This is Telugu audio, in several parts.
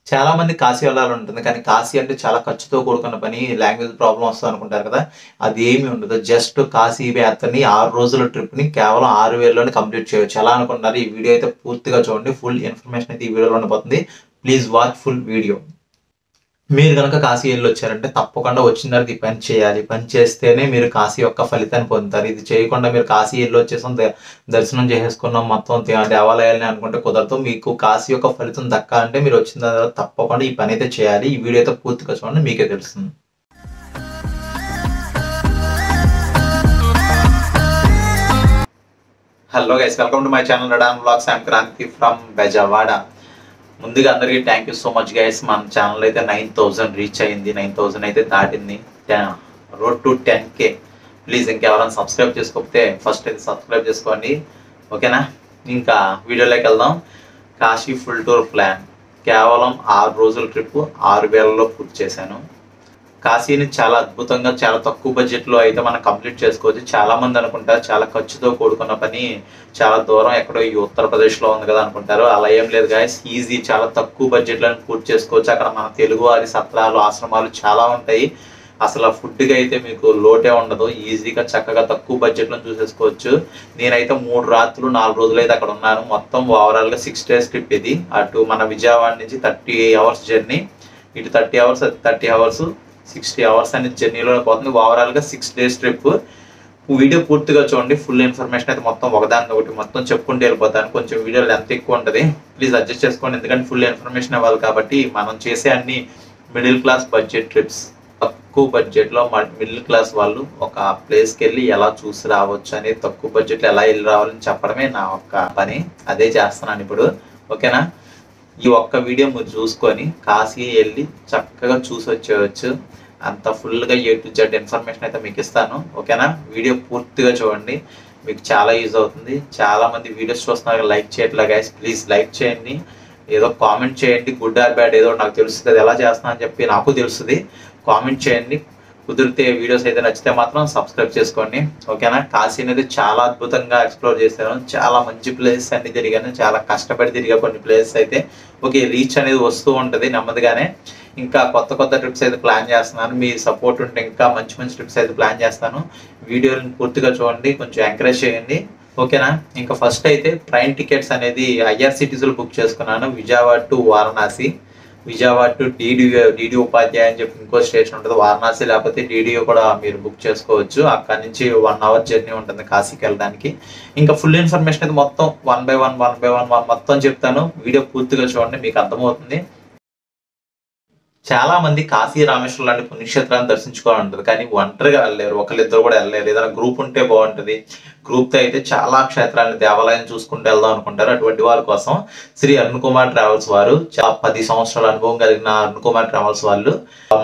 చాలా మంది కాశీ వెళ్ళాలంటుంది, కానీ కాశీ అంటే చాలా ఖర్చుతో కూడుకున్న పని, లాంగ్వేజ్ ప్రాబ్లం వస్తుంది అనుకుంటారు కదా. అది ఏమి ఉండదు. జస్ట్ కాశీ యాత్రని 6 రోజుల ట్రిప్ని కేవలం 6,000లోనే కంప్లీట్ చేయొచ్చు. ఎలా అనుకుంటున్నారు? ఈ వీడియో అయితే పూర్తిగా చూడండి. ఫుల్ ఇన్ఫర్మేషన్ అయితే ఈ వీడియోలో ఉండబోతుంది. Please watch full video. మీరు కనుక కాశీ వెళ్ళి వచ్చారంటే తప్పకుండా వచ్చిన తర్వాత ఈ పని చేయాలి. పని చేస్తేనే మీరు కాశీ యొక్క ఫలితాన్ని పొందుతారు. ఇది చేయకుండా మీరు కాశీ వెళ్ళి వచ్చేసాం, దర్శనం చేసేసుకున్నాం, మొత్తం దేవాలయాలని అనుకుంటే కుదరదు. మీకు కాశీ యొక్క ఫలితం దక్కాలంటే మీరు వచ్చిన తర్వాత తప్పకుండా ఈ పని అయితే చేయాలి. ఈ వీడియో అయితే పూర్తిగా చూడండి, మీకే తెలుస్తుంది. Hello guys, welcome to my channel రడాన్ vlogs. I'm Kranthi from Bezawada. ముందుగా అందరికీ thank you so much guys. మన ఛానల్ అయితే 9,000 రీచ్ అయింది, 9,000 అయితే దాటింది. Road to 10K. ప్లీజ్ ఇంకెవరైనా సబ్స్క్రైబ్ చేసుకోకపోతే ఫస్ట్ అయితే సబ్స్క్రైబ్ చేసుకోండి, ఓకేనా? ఇంకా వీడియోలోకి వెళ్దాం. కాశీ ఫుల్ టూర్ ప్లాన్ కేవలం 6 రోజుల ట్రిప్ 6,000లో పూర్తి చేశాను. కాశీని చాలా అద్భుతంగా, చాలా తక్కువ బడ్జెట్లో అయితే మనం కంప్లీట్ చేసుకోవచ్చు. చాలా మంది అనుకుంటారు చాలా ఖర్చుతో కూడుకున్న పని, చాలా దూరం ఎక్కడో ఈ ఉత్తరప్రదేశ్లో ఉంది కదా అనుకుంటారు. అలా ఏం లేదు గాయస్, ఈజీ, చాలా తక్కువ బడ్జెట్లో పూర్తి చేసుకోవచ్చు. అక్కడ మన తెలుగువారి సత్రాలు, ఆశ్రమాలు చాలా ఉంటాయి. అసలు ఫుడ్కి అయితే మీకు లోటే ఉండదు. ఈజీగా చక్కగా తక్కువ బడ్జెట్లో చూసేసుకోవచ్చు. నేనైతే 3 రాత్రులు 4 రోజులు అయితే అక్కడ ఉన్నాను. మొత్తం ఓవరాల్గా 6 డేస్ ట్రిప్ ఇది. అటు మన విజయవాడ నుంచి 30 అవర్స్ జర్నీ, ఇటు 30 అవర్స్, 30 అవర్స్, 60 అవర్స్ అనేది జర్నీలో పోతుంది. ఓవరాల్గా 6 డేస్ ట్రిప్. వీడియో పూర్తిగా చూడండి. ఫుల్ ఇన్ఫర్మేషన్ అయితే మొత్తం ఒకదాని ఒకటి మొత్తం చెప్పుకుంటూ వెళ్ళిపోతాను. కొంచెం వీడియో లెంత్ ఎక్కువ ఉంటుంది, ప్లీజ్ అడ్జస్ట్ చేసుకోండి. ఎందుకంటే ఫుల్ ఇన్ఫర్మేషన్ ఇవ్వాలి కాబట్టి. మనం చేసే అన్ని మిడిల్ క్లాస్ బడ్జెట్ ట్రిప్స్. తక్కువ బడ్జెట్లో మిడిల్ క్లాస్ వాళ్ళు ఒక ప్లేస్కి వెళ్ళి ఎలా చూసి రావచ్చు అనేది, తక్కువ బడ్జెట్లో ఎలా వెళ్ళి రావాలని చెప్పడమే నా ఒక్క పని. అదే చేస్తున్నాను ఇప్పుడు, ఓకేనా? ఈ ఒక్క వీడియో మీరు చూసుకొని కాశీ వెళ్ళి చక్కగా చూసి వచ్చేయచ్చు. అంత ఫుల్గా A to Z ఇన్ఫర్మేషన్ అయితే మీకు ఇస్తాను, ఓకేనా? వీడియో పూర్తిగా చూడండి, మీకు చాలా యూజ్ అవుతుంది. చాలా మంది వీడియోస్ చూస్తున్నారు, లైక్ చేయట్లే గైస్. ప్లీజ్ లైక్ చేయండి, ఏదో కామెంట్ చేయండి. గుడ్ ఆర్ బ్యాడ్ ఏదో నాకు తెలుస్తుంది, ఎలా చేస్తున్నా అని చెప్పి నాకు తెలుస్తుంది. కామెంట్ చేయండి. కుదిరితే వీడియోస్ అయితే నచ్చితే మాత్రం సబ్స్క్రైబ్ చేసుకోండి, ఓకేనా? కాశీ అనేది చాలా అద్భుతంగా ఎక్స్ప్లోర్ చేశాను. చాలా మంచి ప్లేసెస్ అన్ని తిరిగాను, చాలా కష్టపడి తిరిగా కొన్ని ప్లేసెస్ అయితే. ఓకే, రీచ్ అనేది వస్తూ ఉంటుంది నెమ్మదిగానే. ఇంకా కొత్త కొత్త ట్రిప్స్ అయితే ప్లాన్ చేస్తున్నాను. మీ సపోర్ట్ ఉంటే ఇంకా మంచి మంచి ట్రిప్స్ అయితే ప్లాన్ చేస్తాను. వీడియోని పూర్తిగా చూడండి, కొంచెం ఎంకరేజ్ చేయండి, ఓకేనా? ఇంకా ఫస్ట్ అయితే ట్రైన్ టికెట్స్ అనేది IRCTCలో బుక్ చేసుకున్నాను. Vijayawada to Varanasi, Vijayawada to DD ఉపాధ్యాయ అని చెప్పి ఇంకో స్టేషన్ ఉంటుంది. వారణాసి లేకపోతే DDO కూడా మీరు బుక్ చేసుకోవచ్చు. అక్కడి నుంచి 1 అవర్ జర్నీ ఉంటుంది కాశీకి వెళ్ళడానికి. ఇంకా ఫుల్ ఇన్ఫర్మేషన్ అయితే మొత్తం 1 by 1 మొత్తం చెప్తాను. వీడియో పూర్తిగా చూడండి, మీకు అర్థమవుతుంది. చాలా మంది కాశీ, రామేశ్వరం లాంటి పుణ్యక్షేత్రాలను దర్శించుకోవాలంటారు, కానీ ఒంటరిగా వెళ్ళలేరు, ఒకరిద్దరు కూడా వెళ్ళలేరు. ఏదైనా గ్రూప్ ఉంటే బాగుంటుంది. గ్రూప్తో అయితే చాలా క్షేత్రాలను, దేవాలయం చూసుకుంటూ వెళ్దాం అనుకుంటారు. అటువంటి వారి కోసం శ్రీ అరుణ్ కుమార్ ట్రావెల్స్ వారు, 10 సంవత్సరాల అనుభవం కలిగిన అరుణ్ కుమార్ ట్రావెల్స్ వాళ్ళు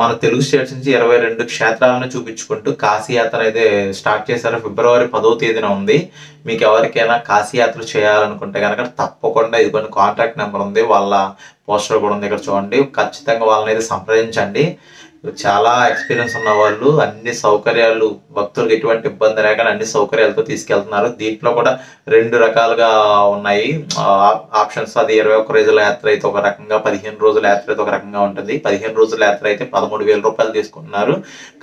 మన తెలుగు స్టేట్స్ నుంచి 22 క్షేత్రాలను చూపించుకుంటూ కాశీ యాత్ర అయితే స్టార్ట్ చేశారు. ఫిబ్రవరి 10వ తేదీన ఉంది. మీకు ఎవరికైనా కాశీ యాత్ర చేయాలనుకుంటే కనుక తప్పకుండా ఇది కొన్ని కాంటాక్ట్ నెంబర్ ఉంది, వాళ్ళ పోస్టర్ కూడా ఉంది, ఇక్కడ చూడండి. ఖచ్చితంగా వాళ్ళని అయితే సంప్రదించండి. చాలా ఎక్స్పీరియన్స్ ఉన్న వాళ్ళు, అన్ని సౌకర్యాలు, భక్తులకు ఎటువంటి ఇబ్బంది లేకుండా అన్ని సౌకర్యాలతో తీసుకెళ్తున్నారు. దీంట్లో కూడా 2 రకాలుగా ఉన్నాయి ఆప్షన్స్. అది 21 రోజుల యాత్ర అయితే ఒక రకంగా, 15 రోజుల యాత్ర అయితే ఒక రకంగా ఉంటుంది. 15 రోజుల యాత్ర అయితే 13,000 రూపాయలు తీసుకుంటున్నారు.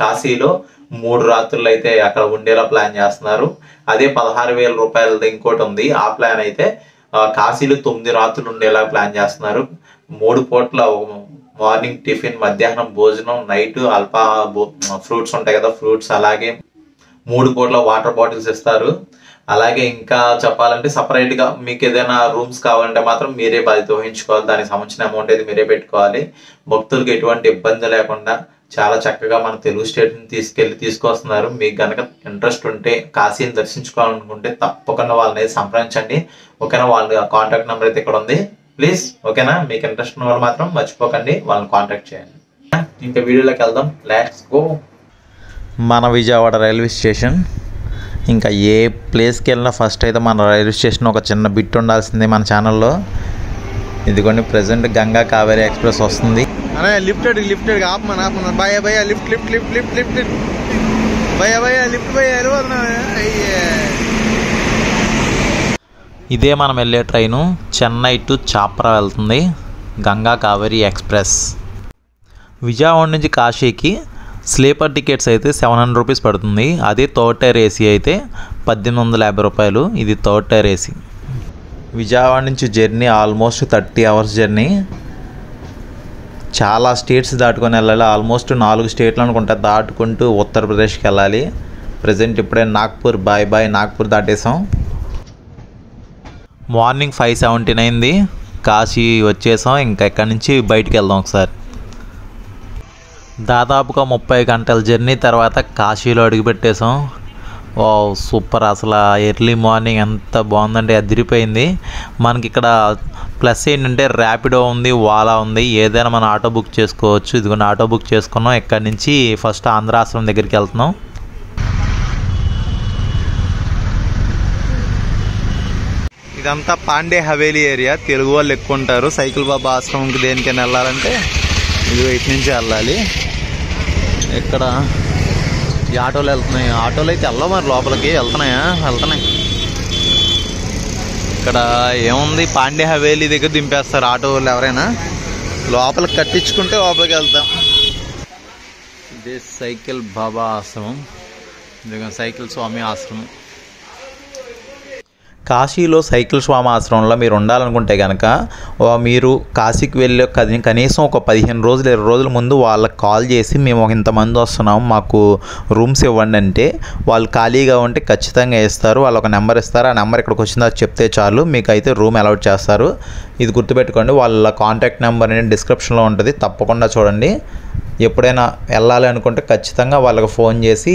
కాశీలో 3 రాత్రులు అయితే అక్కడ ఉండేలా ప్లాన్ చేస్తున్నారు. అదే 16,000 రూపాయలది ఇంకోటి ఉంది. ఆ ప్లాన్ అయితే కాశీలో 9 రాత్రులు ఉండేలా ప్లాన్ చేస్తున్నారు. 3 పూట్ల మార్నింగ్ టిఫిన్, మధ్యాహ్నం భోజనం, నైట్ అల్పా ఫ్రూట్స్ ఉంటాయి కదా, ఫ్రూట్స్, అలాగే 3 పూట్ల వాటర్ బాటిల్స్ ఇస్తారు. అలాగే ఇంకా చెప్పాలంటే సపరేట్గా మీకు ఏదైనా రూమ్స్ కావాలంటే మాత్రం మీరే బాధ్యత వహించుకోవాలి. దానికి సంబంధించిన అమౌంట్ అయితే మీరే పెట్టుకోవాలి. భక్తులకు ఎటువంటి ఇబ్బంది లేకుండా చాలా చక్కగా మన తెలుగు స్టేట్ని తీసుకొస్తున్నారు. మీకు కనుక ఇంట్రెస్ట్ ఉంటే, కాశీని దర్శించుకోవాలనుకుంటే తప్పకుండా వాళ్ళని సంప్రదించండి, ఓకేనా? వాళ్ళ కాంటాక్ట్ నెంబర్ అయితే ఇక్కడ ఉంది, ప్లీజ్, ఓకేనా? మీకు ఇంట్రెస్ట్ ఉన్న వాళ్ళు మాత్రం మర్చిపోకండి, వాళ్ళని కాంటాక్ట్ చేయండి. ఇంకా వీడియోలోకి వెళ్దాం, లెట్స్ గో. మన విజయవాడ రైల్వే స్టేషన్. ఇంకా ఏ ప్లేస్కి వెళ్ళినా ఫస్ట్ అయితే మన రైల్వే స్టేషన్ ఒక చిన్న బిట్ ఉండాల్సిందే మన ఛానల్లో. ఇదిగోండి, ప్రజెంట్ గంగా కావేరీ ఎక్స్ప్రెస్ వస్తుంది. లిఫ్టెడ్ భయ లిఫ్ట్ ఇదే మనం వెళ్ళే ట్రైను చెన్నై టు చాప్రా వెళ్తుంది. గంగా కావేరి ఎక్స్ప్రెస్. విజయవాడ నుంచి కాశీకి స్లీపర్ టికెట్స్ అయితే 700 రూపీస్ పడుతుంది. అదే థర్డ్ టైర్ ఏసీ అయితే 1850 రూపాయలు. ఇది థర్డ్ టైర్ ఏసీ. విజయవాడ నుంచి జర్నీ ఆల్మోస్ట్ 30 అవర్స్ జర్నీ. చాలా స్టేట్స్ దాటుకొని వెళ్ళాలి. ఆల్మోస్ట్ 4 స్టేట్లు అనుకుంటా దాటుకుంటూ ఉత్తరప్రదేశ్కి వెళ్ళాలి. ప్రజెంట్ ఇప్పుడే నాగ్పూర్ బాయ్ నాగ్పూర్ దాటేసాం. మార్నింగ్ 5:79 కాశీ వచ్చేసాం. ఇంకా ఇక్కడి నుంచి బయటికి వెళ్దాం ఒకసారి. దాదాపుగా 30 గంటల జర్నీ తర్వాత కాశీలో అడుగుపెట్టేసాం. ఓ సూపర్, అసలు ఎర్లీ మార్నింగ్ ఎంత బాగుందంటే అదిరిపోయింది. మనకి ఇక్కడ ప్లస్ ఏంటంటే ర్యాపిడో ఉంది, ఓలా ఉంది, ఏదైనా మనం ఆటో బుక్ చేసుకోవచ్చు. ఇదిగోండి ఆటో బుక్ చేసుకున్నాం. ఇక్కడి నుంచి ఫస్ట్ ఆంధ్రాశ్రమం దగ్గరికి వెళ్తున్నాం. ఇదంతా పాండే హవేలీ ఏరియా. తెలుగు వాళ్ళు ఎక్కువ ఉంటారు. సైకిల్ బాబా ఆశ్రమంకి దేనికైనా వెళ్ళాలంటే ఇది ఇటు నుంచి వెళ్ళాలి. ఇక్కడ ఈ ఆటోలు వెళ్తున్నాయి. ఆటోలు అయితే వెళ్ళవు, మరి లోపలికి వెళ్తున్నాయి. ఇక్కడ ఏముంది, పాండే హవేలీ దగ్గర దింపేస్తారు ఆటో వాళ్ళు. ఎవరైనా లోపలికి కట్టించుకుంటే లోపలికి వెళ్తాం. ఇదే సైకిల్ బాబా ఆశ్రమం, సైకిల్ స్వామి ఆశ్రమం. కాశీలో సైకిల్ స్వామి ఆశ్రమంలో మీరు ఉండాలనుకుంటే కనుక మీరు కాశీకి వెళ్ళే కనీసం ఒక 15 రోజులు 20 రోజుల ముందు వాళ్ళకి కాల్ చేసి మేము ఇంతమంది వస్తున్నాం, మాకు రూమ్స్ ఇవ్వండి అంటే వాళ్ళు ఖాళీగా ఉంటే ఖచ్చితంగా ఇస్తారు. వాళ్ళు ఒక నెంబర్ ఇస్తారు. ఆ నెంబర్ ఇక్కడికి వచ్చిందా చెప్తే చాలు, మీకు అయితే రూమ్ అలాట్ చేస్తారు. ఇది గుర్తుపెట్టుకోండి. వాళ్ళ కాంటాక్ట్ నెంబర్ అనేది డిస్క్రిప్షన్లో ఉంటుంది, తప్పకుండా చూడండి. ఎప్పుడైనా వెళ్ళాలి అనుకుంటే ఖచ్చితంగా వాళ్ళకి ఫోన్ చేసి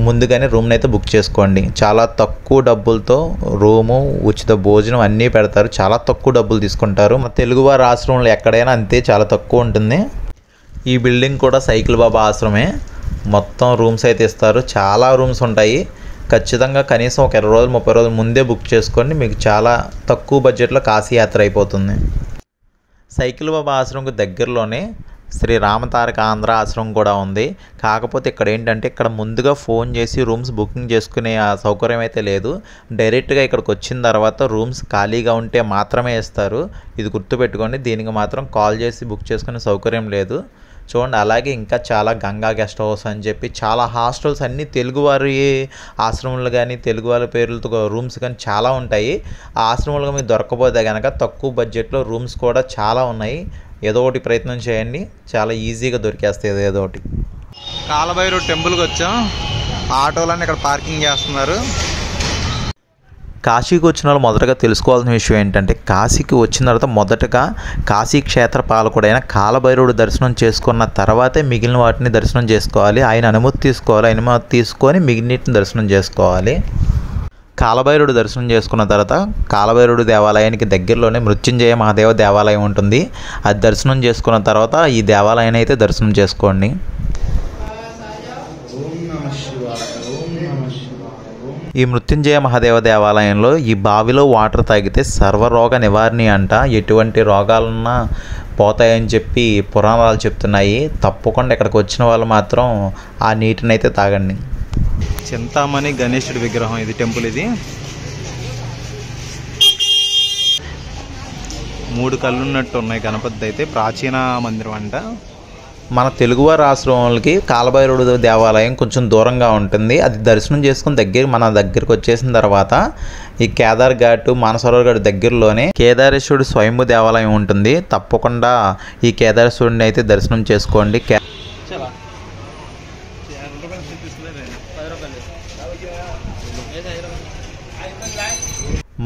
ముందుగానే రూమ్ని అయితే బుక్ చేసుకోండి. చాలా తక్కువ డబ్బులతో రూము, ఉచిత భోజనం అన్నీ పెడతారు. చాలా తక్కువ డబ్బులు తీసుకుంటారు. మన తెలుగువారి ఆశ్రమంలో ఎక్కడైనా అంతే, చాలా తక్కువ ఉంటుంది. ఈ బిల్డింగ్ కూడా సైకిల్ బాబా ఆశ్రమే. మొత్తం రూమ్స్ అయితే ఇస్తారు. చాలా రూమ్స్ ఉంటాయి. ఖచ్చితంగా కనీసం ఒక 20 రోజులు 30 రోజులు ముందే బుక్ చేసుకోండి. మీకు చాలా తక్కువ బడ్జెట్లో కాశీ యాత్ర అయిపోతుంది. సైకిల్ బాబా ఆశ్రమంకు దగ్గరలోనే శ్రీ రామతారక ఆంధ్ర ఆశ్రమం కూడా ఉంది. కాకపోతే ఇక్కడ ఏంటంటే ఇక్కడ ముందుగా ఫోన్ చేసి రూమ్స్ బుకింగ్ చేసుకునే ఆ సౌకర్యం అయితే లేదు. డైరెక్ట్గా ఇక్కడికి వచ్చిన తర్వాత రూమ్స్ ఖాళీగా ఉంటే మాత్రమే ఇస్తారు. ఇది గుర్తుపెట్టుకోండి. దీనికి మాత్రం కాల్ చేసి బుక్ చేసుకునే సౌకర్యం లేదు. చూడండి, అలాగే ఇంకా చాలా గంగా గెస్ట్ హౌస్ అని చెప్పి చాలా హాస్టల్స్ అన్నీ తెలుగువారి ఆశ్రమాలు కానీ తెలుగువారి పేర్లతో రూమ్స్ కానీ చాలా ఉంటాయి. ఆ ఆశ్రమాలుగా మీకు దొరకపోతే కనుక తక్కువ బడ్జెట్లో రూమ్స్ కూడా చాలా ఉన్నాయి. ఏదో ఒకటి ప్రయత్నం చేయండి, చాలా ఈజీగా దొరికేస్తాయి ఏదో ఒకటి. కాలభైరవ్ టెంపుల్కి వచ్చాం. ఆటోలన్నీ ఇక్కడ పార్కింగ్ చేస్తున్నారు. కాశీకి వచ్చిన వాళ్ళు మొదటగా తెలుసుకోవాల్సిన విషయం ఏంటంటే కాశీకి వచ్చిన తర్వాత మొదటగా కాశీ క్షేత్ర పాలకుడైన కాలభైరవుడు దర్శనం చేసుకున్న తర్వాతే మిగిలిన వాటిని దర్శనం చేసుకోవాలి. ఆయన అనుమతి తీసుకోవాలి. అనుమతి తీసుకొని మిగిలినటిని దర్శనం చేసుకోవాలి. కాలభైరవుడు దర్శనం చేసుకున్న తర్వాత కాలభైరవుడు దేవాలయానికి దగ్గరలోనే మృత్యుంజయ మహాదేవ దేవాలయం ఉంటుంది. అది దర్శనం చేసుకున్న తర్వాత ఈ దేవాలయాన్ని అయితే దర్శనం చేసుకోండి. ఈ మృత్యుంజయ మహాదేవ దేవాలయంలో ఈ బావిలో వాటర్ తాగితే సర్వరోగ నివారణి అంట. ఎటువంటి రోగాలున్నా పోతాయని చెప్పి పురాణాలు చెప్తున్నాయి. తప్పకుండా ఇక్కడికి వచ్చిన వాళ్ళు మాత్రం ఆ నీటిని అయితే తాగండి. చింతామణి గణేశుడి విగ్రహం ఇది టెంపుల్. ఇది 3 కళ్ళు ఉన్నట్టు ఉన్నాయి. గణపతి అయితే ప్రాచీన మందిరం అంట. మన తెలుగువారి ఆశ్రమాలకి కాలభైరవుడు దేవాలయం కొంచెం దూరంగా ఉంటుంది. అది దర్శనం చేసుకుని మన దగ్గరికి వచ్చేసిన తర్వాత ఈ కేదార్ ఘాట్ మానసరోవర్ ఘాట్ దగ్గరలోనే కేదారేశ్వరుడు స్వయంభూ దేవాలయం ఉంటుంది. తప్పకుండా ఈ కేదారేశ్వరుడిని అయితే దర్శనం చేసుకోండి.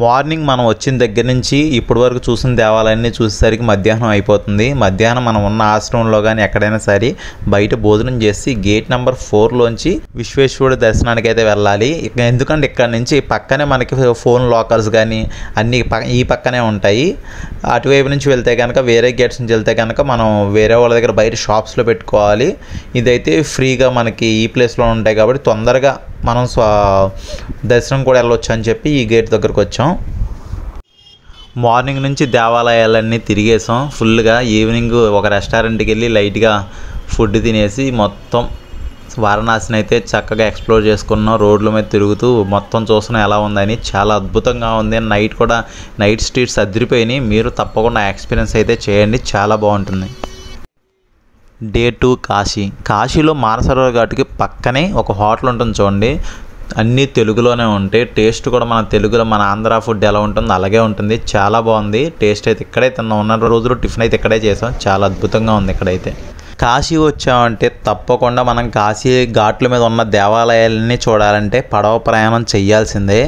మార్నింగ్ మనం వచ్చిన దగ్గర నుంచి ఇప్పటి వరకు చూసిన దేవాలయాన్ని చూసేసరికి మధ్యాహ్నం అయిపోతుంది. మధ్యాహ్నం మనం ఉన్న ఆశ్రమంలో కానీ ఎక్కడైనా సరే బయట భోజనం చేసి గేట్ నెంబర్ 4లోంచి విశ్వేశ్వరుడు దర్శనానికి అయితే వెళ్ళాలి. ఎందుకంటే ఇక్కడ నుంచి పక్కనే మనకి ఫోన్ లాకర్స్ కానీ అన్నీ ఈ పక్కనే ఉంటాయి. అటువైపు నుంచి వెళ్తే కనుక వేరే గేట్స్ నుంచి వెళ్తే కనుక మనం వేరే వాళ్ళ దగ్గర బయట షాప్స్లో పెట్టుకోవాలి. ఇదైతే ఫ్రీగా మనకి ఈ ప్లేస్లో ఉంటాయి కాబట్టి తొందరగా మనం దర్శనం కూడా వెళ్ళొచ్చు అని చెప్పి ఈ గేట్ దగ్గరకు వచ్చాం. మార్నింగ్ నుంచి దేవాలయాలన్నీ తిరిగేసాం ఫుల్గా. ఈవినింగ్ ఒక రెస్టారెంట్కి వెళ్ళి లైట్గా ఫుడ్ తినేసి మొత్తం వారణాసిని అయితే చక్కగా ఎక్స్ప్లోర్ చేసుకున్నాం. రోడ్ల మీద తిరుగుతూ మొత్తం చూస్తున్నాం ఎలా ఉందని. చాలా అద్భుతంగా ఉంది. నైట్ కూడా నైట్ స్ట్రీట్స్ అదిరిపోయినాయి. మీరు తప్పకుండా ఎక్స్పీరియన్స్ అయితే చేయండి, చాలా బాగుంటుంది. డే 2 కాశీలో మానసరోవర్ ఘాట్కి పక్కనే ఒక హోటల్ ఉంటుంది చూడండి. అన్నీ తెలుగులోనే ఉంటాయి. టేస్ట్ కూడా మన తెలుగులో మన ఆంధ్ర ఫుడ్ ఎలా ఉంటుందో అలాగే ఉంటుంది. చాలా బాగుంది టేస్ట్ అయితే. ఇక్కడే తిన్నాం. ఉన్న రోజులు టిఫిన్ అయితే ఇక్కడే చేసాం. చాలా అద్భుతంగా ఉంది ఇక్కడైతే. కాశీ వచ్చామంటే తప్పకుండా మనం కాశీ ఘాట్ల మీద ఉన్న దేవాలయాలని చూడాలంటే పడవ ప్రయాణం చేయాల్సిందే.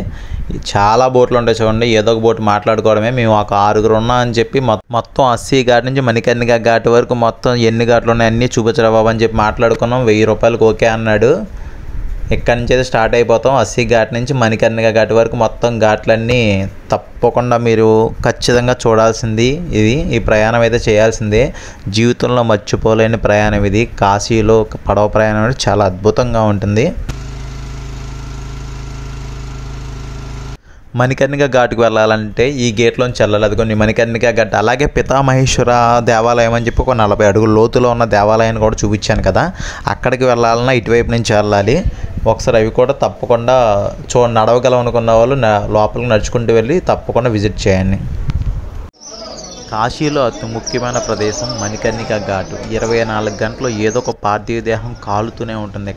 చాలా బోట్లు ఉంటాయి చూడండి. ఏదో ఒక బోట్ మాట్లాడుకోవడమే. మేము ఒక 6 ఉన్నాం అని చెప్పి మొత్తం 80 ఘాట్ నుంచి మణికర్ణిక ఘాట్ వరకు మొత్తం ఎన్ని ఘాట్లు ఉన్నాయి అన్నీ చూపించరా బాబు అని చెప్పి మాట్లాడుకున్నాం. 1000 రూపాయలకు ఓకే అన్నాడు. ఇక్కడి నుంచి అయితే స్టార్ట్ అయిపోతాం. 80 ఘాట్ నుంచి మణికర్ణిక ఘాట్ వరకు మొత్తం ఘాట్లన్నీ తప్పకుండా మీరు ఖచ్చితంగా చూడాల్సింది. ఈ ప్రయాణం అయితే చేయాల్సిందే. జీవితంలో మర్చిపోలేని ప్రయాణం ఇది. కాశీలో పడవ ప్రయాణం అనేది చాలా అద్భుతంగా ఉంటుంది. మణికర్ణిక ఘాట్కి వెళ్ళాలంటే ఈ గేట్లోంచి వెళ్ళాలి. అది కొన్ని మణికర్ణిక ఘాట్. అలాగే పితామహేశ్వర దేవాలయం అని చెప్పి ఒక 40 అడుగుల లోతులో ఉన్న దేవాలయాన్ని కూడా చూపించాను కదా, అక్కడికి వెళ్ళాలన్నా ఇటువైపు నుంచి వెళ్ళాలి. ఒకసారి అవి కూడా తప్పకుండా నడవగలం అనుకున్న వాళ్ళు లోపలికి నడుచుకుంటూ వెళ్ళి తప్పకుండా విజిట్ చేయండి. కాశీలో అతి ముఖ్యమైన ప్రదేశం మణికర్ణిక ఘాట్. 24 గంటలు ఏదో ఒక పార్థివ దేహం కాలుతూనే ఉంటుంది.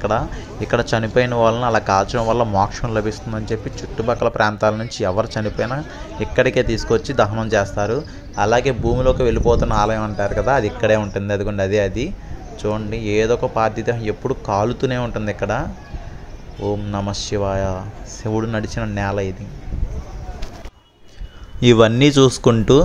ఇక్కడ చనిపోయిన వాళ్ళని అలా కాల్చడం వల్ల మోక్షం లభిస్తుందని చెప్పి చుట్టుపక్కల ప్రాంతాల నుంచి ఎవరు చనిపోయినా ఇక్కడికే తీసుకొచ్చి దహనం చేస్తారు. అలాగే భూమిలోకి వెళ్ళిపోతున్న ఆలయం అంటారు కదా, అది ఇక్కడే ఉంటుంది. అదిగోండి అది చూడండి. ఏదో ఒక పార్థివ దేహం ఎప్పుడు కాలుతూనే ఉంటుంది ఇక్కడ. ఓం నమః శివాయ. శివుడు నడిచిన నేల ఇది. ఇవన్నీ చూసుకుంటూ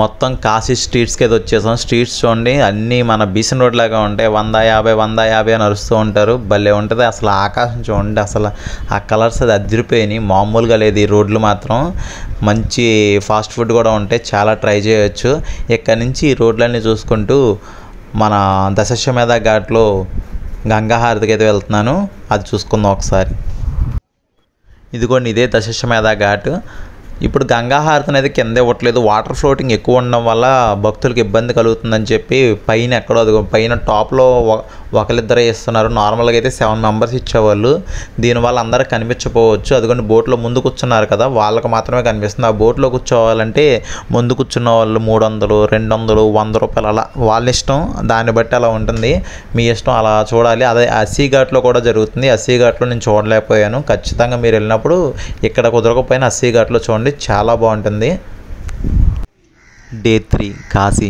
మొత్తం కాశీ స్ట్రీట్స్కి అయితే వచ్చేసాం. స్ట్రీట్స్ చూడండి అన్నీ మన బీసన్ రోడ్ లాగా ఉంటాయి. 150 అని అరుస్తూ ఉంటారు. భలే ఉంటుంది. అసలు ఆకాశం చూడండి, అసలు ఆ కలర్స్ అది అదిరిపోయినాయి. మామూలుగా లేదు ఈ రోడ్లు మాత్రం. మంచి ఫాస్ట్ ఫుడ్ కూడా ఉంటాయి, చాలా ట్రై చేయొచ్చు. ఇక్కడి నుంచి ఈ రోడ్లన్నీ చూసుకుంటూ మన దశాశ్వమేధ ఘాట్లో గంగాహారతికి అయితే వెళ్తున్నాను. అది చూసుకుందాం ఒకసారి. ఇదిగోండి ఇదే దశాశ్వమేధ ఘాట్. ఇప్పుడు గంగాహారతి అనేది కింద ఇవ్వట్లేదు. వాటర్ ఫ్లోటింగ్ ఎక్కువ ఉండడం వల్ల భక్తులకు ఇబ్బంది కలుగుతుందని చెప్పి పైన ఎక్కడో అది పైన టాప్లో ఒకరిద్దరే ఇస్తున్నారు. నార్మల్గా అయితే 7 మెంబర్స్ ఇచ్చేవాళ్ళు. దీనివల్ల అందరూ కనిపించకపోవచ్చు. అదిగోండి బోట్లో ముందు కూర్చున్నారు కదా, వాళ్ళకి మాత్రమే కనిపిస్తుంది. ఆ బోట్లో కూర్చోవాలంటే ముందు కూర్చున్న వాళ్ళు 300, 200, 100 రూపాయలు అలా వాళ్ళ ఇష్టం. దాన్ని బట్టి అలా ఉంటుంది. మీ ఇష్టం అలా చూడాలి. అదే 80 ఘాట్లో కూడా జరుగుతుంది. 80 ఘాట్లో నేను చూడలేకపోయాను. ఖచ్చితంగా మీరు వెళ్ళినప్పుడు ఇక్కడ కుదరకపోయినా 80 ఘాట్లో చూడండి, చాలా బాగుంటుంది. డే 3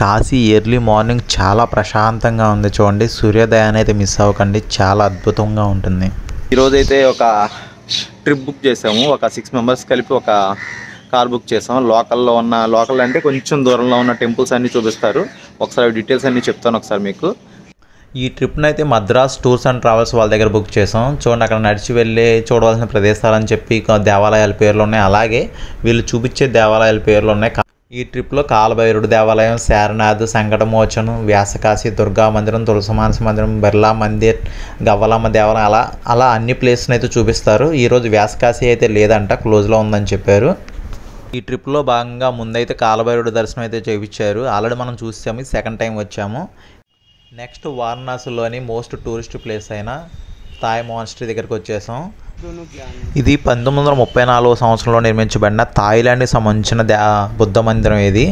కాశీ ఎర్లీ మార్నింగ్ చాలా ప్రశాంతంగా ఉంది చూడండి. సూర్యోదయాన్ని అయితే మిస్ అవ్వకండి, చాలా అద్భుతంగా ఉంటుంది. ఈరోజైతే ఒక ట్రిప్ బుక్ చేసాము. ఒక 6 మెంబర్స్ కలిపి ఒక కార్ బుక్ చేసాం. లోకల్ అంటే కొంచెం దూరంలో ఉన్న టెంపుల్స్ అన్నీ చూపిస్తారు. ఒకసారి డీటెయిల్స్ అన్నీ చెప్తాను ఒకసారి మీకు. ఈ ట్రిప్ని అయితే మద్రాస్ టూర్స్ అండ్ ట్రావెల్స్ వాళ్ళ దగ్గర బుక్ చేసాం. చూడండి అక్కడ నడిచి వెళ్ళి చూడవలసిన ప్రదేశాలని చెప్పి దేవాలయాల పేర్లు ఉన్నాయి. అలాగే వీళ్ళు చూపించే దేవాలయాల పేర్లు ఉన్నాయి. ఈ ట్రిప్లో కాలభైరుడు దేవాలయం, శారనాథ్, సంకటమోచనం, వ్యాసకాశి, దుర్గా మందిరం, తులసిమానస మందిరం, బిర్లా మందిర్, గవ్వలమ్మ దేవాలయం అలా అన్ని ప్లేస్ని అయితే చూపిస్తారు. ఈరోజు వ్యాసకాశి అయితే లేదంట, క్లోజ్లో ఉందని చెప్పారు. ఈ ట్రిప్లో భాగంగా ముందైతే కాలభైరుడు దర్శనం అయితే చేయించారు. ఆల్రెడీ మనం చూసాము, సెకండ్ టైం వచ్చాము. నెక్స్ట్ వారణాసిలోని మోస్ట్ టూరిస్ట్ ప్లేస్ అయిన థాయ్ మానిస్ట్రీ దగ్గరికి వచ్చేసాం. ఇది 1934 సంవత్సరంలో నిర్మించబడిన థాయిలాండ్కి సంబంధించిన బుద్ధ మందిరం ఇది.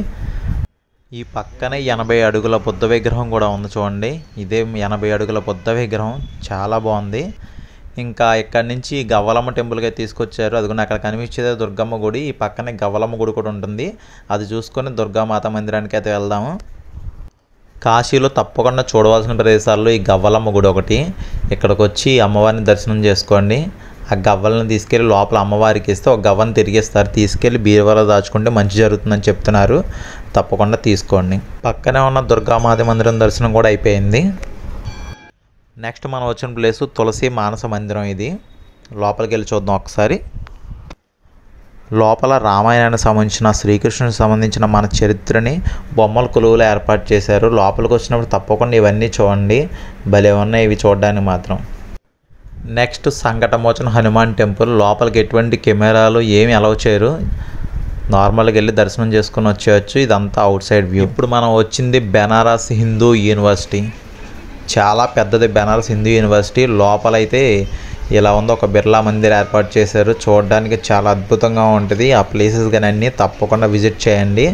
ఈ పక్కనే 80 అడుగుల బుద్ధ విగ్రహం కూడా ఉంది చూడండి. ఇదే 80 అడుగుల బుద్ధ విగ్రహం, చాలా బాగుంది. ఇంకా ఇక్కడి నుంచి గవ్వలమ్మ టెంపుల్కి తీసుకొచ్చారు. అదిగోండి అక్కడ కనిపించేది దుర్గమ్మ గుడి. ఈ పక్కనే గవ్వలమ్మ గుడి కూడా ఉంటుంది. అది చూసుకొని దుర్గామాత మందిరానికి అయితే వెళ్దాము. కాశీలో తప్పకుండా చూడవలసిన ప్రదేశాల్లో ఈ గవ్వలమ్మ గుడి ఒకటి. ఇక్కడికి వచ్చి అమ్మవారిని దర్శనం చేసుకోండి. ఆ గవ్వలను తీసుకెళ్ళి లోపల అమ్మవారికి ఇస్తే ఒక గవ్వను తిరిగిస్తారు. తీసుకెళ్ళి బీరువాలో దాచుకుంటే మంచి జరుగుతుందని చెప్తున్నారు. తప్పకుండా తీసుకోండి. పక్కనే ఉన్న దుర్గామాత మందిరం దర్శనం కూడా అయిపోయింది. నెక్స్ట్ మనం వచ్చిన ప్లేసు తులసి మానస మందిరం. ఇది లోపలికి వెళ్ళి చూద్దాం ఒకసారి. లోపల రామాయణానికి సంబంధించిన, శ్రీకృష్ణునికి సంబంధించిన మన చరిత్రని బొమ్మల కొలువులు ఏర్పాటు చేశారు. లోపలికి వచ్చినప్పుడు తప్పకుండా ఇవన్నీ చూడండి, భలే ఉన్నాయి ఇవి చూడడానికి మాత్రం. Next Sankat Mochan Hanuman temple. లోపలికి ఎటువంటి కెమెరాలు ఏమి అలౌ చేయరు, నార్మల్గా వెళ్ళి దర్శనం చేసుకుని వచ్చేయచ్చు. ఇదంతా అవుట్ సైడ్ వ్యూ. ఇప్పుడు మనం వచ్చింది బెనారస్ హిందూ యూనివర్సిటీ. చాలా పెద్దది బెనారస్ హిందూ యూనివర్సిటీ. లోపలైతే ఇలా ఉంది, ఒక బిర్లా మందిర్ ఏర్పాటు చేశారు. చూడడానికి చాలా అద్భుతంగా ఉంటుంది. ఆ ప్లేసెస్ కానీ అన్నీ తప్పకుండా విజిట్ చేయండి.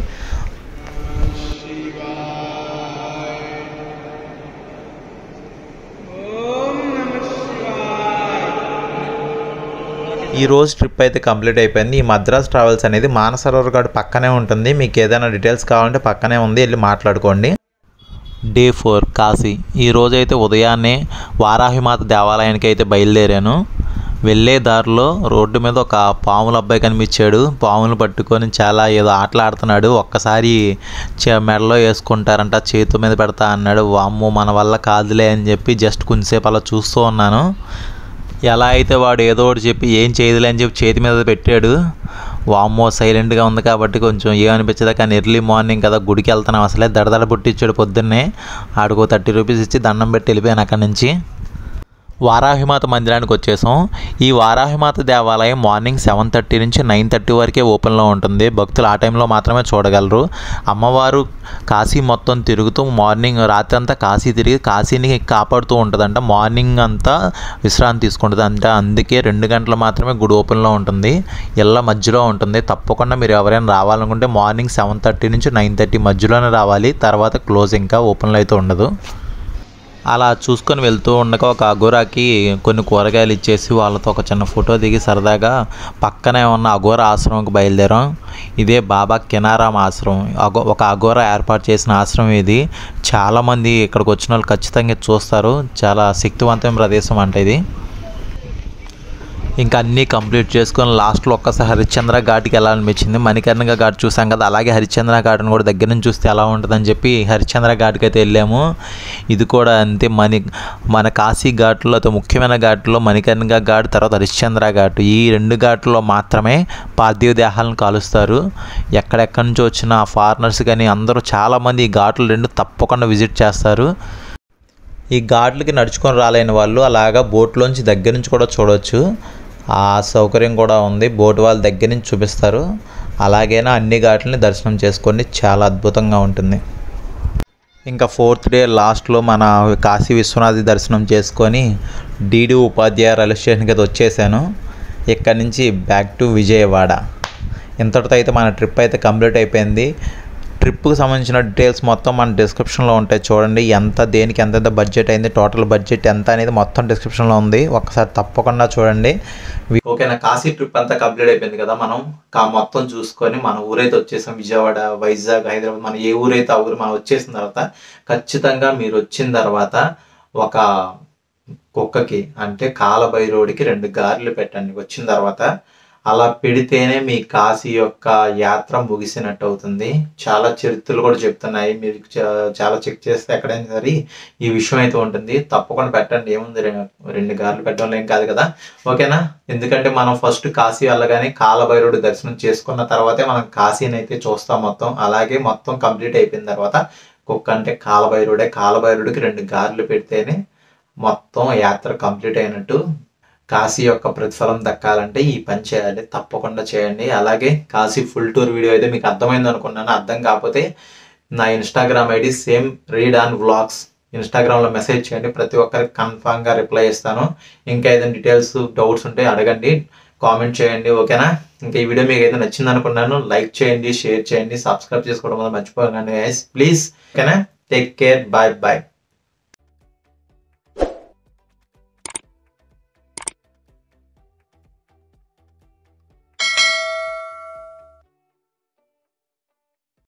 ఈ రోజు ట్రిప్ అయితే కంప్లీట్ అయిపోయింది. ఈ మద్రాస్ ట్రావెల్స్ అనేది మానసరోవర్ ఘాట్ పక్కనే ఉంటుంది. మీకు ఏదైనా డీటెయిల్స్ కావాలంటే పక్కనే ఉంది, వెళ్ళి మాట్లాడుకోండి. డే 4 కాశీ. ఈ రోజు అయితే ఉదయాన్నే వారాహిమాత దేవాలయానికి అయితే బయలుదేరాను. వెళ్ళే దారిలో రోడ్డు మీద ఒక పాముల అబ్బాయి కనిపించాడు. పాములు పట్టుకొని చాలా ఏదో ఆటలాడుతున్నాడు. ఒక్కసారి మెడలో వేసుకుంటారంట, చేతి మీద పెడతా అన్నాడు. వామ్మో మన వల్ల కాదులే అని చెప్పి జస్ట్ కొంచెంసేపు అలా చూస్తూ ఉన్నాను. ఎలా అయితే వాడు ఏదో ఒకటి చెప్పి ఏం చేయదులే అని చెప్పి చేతి మీద పెట్టాడు. వామ్మో సైలెంట్గా ఉంది కాబట్టి కొంచెం ఏమనిపించదు. కానీ ఎర్లీ మార్నింగ్ కదా, గుడికి వెళ్తున్నాం, అసలే దడదడ పుట్టించాడు పొద్దున్నే. ఆడికో 30 రూపీస్ ఇచ్చి దండం పెట్టి వెళ్ళిపోయాను అక్కడి నుంచి. వారాహిమాత మందిరానికి వచ్చేసాం. ఈ వారాహిమాత దేవాలయం మార్నింగ్ 7:30 నుంచి 9:30 వరకే ఓపెన్లో ఉంటుంది. భక్తులు ఆ టైంలో మాత్రమే చూడగలరు. అమ్మవారు కాశీ మొత్తం తిరుగుతూ మార్నింగ్ రాత్రి అంతా కాశీ తిరిగి కాశీని కాపాడుతూ ఉంటుందంట. మార్నింగ్ అంతా విశ్రాంతి తీసుకుంటుంది అంటే అందుకే 2 గంటలు మాత్రమే గుడి ఓపెన్లో ఉంటుంది. ఇళ్ళ మధ్యలో ఉంటుంది. తప్పకుండా మీరు ఎవరైనా రావాలనుకుంటే మార్నింగ్ 7:30 నుంచి 9:30 మధ్యలోనే రావాలి. తర్వాత క్లోజ్, ఇంకా ఓపెన్లో అయితే ఉండదు. అలా చూసుకొని వెళ్తూ ఉండగా ఒక అఘోరాకి కొన్ని కూరగాయలు ఇచ్చేసి వాళ్ళతో ఒక చిన్న ఫోటో దిగి సరదాగా పక్కనే ఉన్న అఘోరా ఆశ్రమంకి బయలుదేరాం. ఇదే బాబా కినారాం ఆశ్రమం. ఒక అఘోరా ఏర్పాటు చేసిన ఆశ్రమం ఇది. చాలామంది ఇక్కడికి వచ్చిన వాళ్ళు ఖచ్చితంగా చూస్తారు. చాలా శక్తివంతమైన ప్రదేశం అంటే ఇది. ఇంకా అన్నీ కంప్లీట్ చేసుకొని లాస్ట్లో ఒక్కసారి హరిశ్చంద్ర ఘాట్కి వెళ్ళాలనిపించింది. మణికర్ణిక ఘాట్ చూసాం కదా, అలాగే హరిశ్చంద్ర ఘాట్ని కూడా దగ్గర నుంచి చూస్తే ఎలా ఉంటుందని చెప్పి హరిశ్చంద్ర ఘాట్కి అయితే వెళ్ళాము. ఇది కూడా అంతే. మన కాశీ ఘాట్లో అతి ముఖ్యమైన ఘాట్లో మణికర్ణిక ఘాట్, తర్వాత హరిశ్చంద్ర ఘాట్. ఈ 2 ఘాట్లో మాత్రమే పార్థివ దేహాలను కాలుస్తారు. ఎక్కడెక్కడి నుంచి వచ్చిన ఫారినర్స్ కానీ అందరూ చాలామంది ఈ ఘాట్లు 2 తప్పకుండా విజిట్ చేస్తారు. ఈ ఘాట్లకి నడుచుకొని రాలేని వాళ్ళు అలాగా బోట్లోంచి దగ్గర నుంచి కూడా చూడవచ్చు. ఆ సౌకర్యం కూడా ఉంది. బోట్ వాళ్ళ దగ్గర నుంచి చూపిస్తారు. అలాగైనా అన్ని ఘాట్లని దర్శనం చేసుకొని చాలా అద్భుతంగా ఉంటుంది. ఇంకా 4th డే లాస్ట్లో మన కాశీ విశ్వనాథ్ దర్శనం చేసుకొని డీడీ ఉపాధ్యాయ రైల్వే స్టేషన్కి అయితే వచ్చేసాను. ఇక్కడి నుంచి బ్యాక్ టు విజయవాడ. ఇంతటితో అయితే మన ట్రిప్ అయితే కంప్లీట్ అయిపోయింది. ట్రిప్కి సంబంధించిన డీటెయిల్స్ మొత్తం మన డిస్క్రిప్షన్లో ఉంటాయి. చూడండి దేనికి ఎంతెంత బడ్జెట్ అయింది, టోటల్ బడ్జెట్ ఎంత అనేది మొత్తం డిస్క్రిప్షన్లో ఉంది. ఒక్కసారి తప్పకుండా చూడండి. ఓకేనా, కాశీ ట్రిప్ అంతా కంప్లీట్ అయిపోయింది కదా. మనం మొత్తం చూసుకొని మన ఊరైతే వచ్చేసాం. విజయవాడ, వైజాగ్, హైదరాబాద్, మన ఏ ఊరైతే ఆ ఊరు మనం వచ్చేసిన తర్వాత ఖచ్చితంగా మీరు వచ్చిన తర్వాత ఒక కుక్కకి అంటే కాలభైరవుడికి 2 గారెలు పెట్టండి వచ్చిన తర్వాత. అలా పెడితేనే మీ కాశీ యొక్క యాత్ర ముగిసినట్టు అవుతుంది. చాలా చరిత్రలు కూడా చెప్తున్నాయి. మీరు చాలా చెక్ చేస్తే ఎక్కడైనా సరే ఈ విషయం అయితే ఉంటుంది. తప్పకుండా పెట్టండి. ఏముంది, 2 గారెలు పెట్టడం ఏం కాదు కదా. ఓకేనా, ఎందుకంటే మనం ఫస్ట్ కాశీ వెళ్ళగానే కాలభైరవుడి దర్శనం చేసుకున్న తర్వాతే మనం కాశీని అయితే చూస్తాం మొత్తం. అలాగే మొత్తం కంప్లీట్ అయిపోయిన తర్వాత కుక్క అంటే కాలభైరవుడే. కాలభైరవుడికి 2 గారెలు పెడితేనే మొత్తం యాత్ర కంప్లీట్ అయినట్టు. కాశీ యొక్క ప్రతిఫలం దక్కాలంటే ఈ పని చేయాలి. తప్పకుండా చేయండి. అలాగే కాశీ ఫుల్ టూర్ వీడియో అయితే మీకు అర్థమైంది అనుకున్నాను. అర్థం కాకపోతే నా Instagram ID same read on vlogs, ఇన్స్టాగ్రామ్లో మెసేజ్ చేయండి. ప్రతి ఒక్కరికి కన్ఫామ్గా రిప్లై ఇస్తాను. ఇంకా ఏదైనా డీటెయిల్స్ డౌట్స్ ఉంటే అడగండి, కామెంట్ చేయండి. ఓకేనా, ఇంకా ఈ వీడియో మీకు అయితే నచ్చింది అనుకున్నాను. లైక్ చేయండి, షేర్ చేయండి, సబ్స్క్రైబ్ చేసుకోవడం వల్ల మర్చిపోకండి గైస్ ప్లీజ్. ఓకేనా, టేక్ కేర్, బాయ్ బాయ్.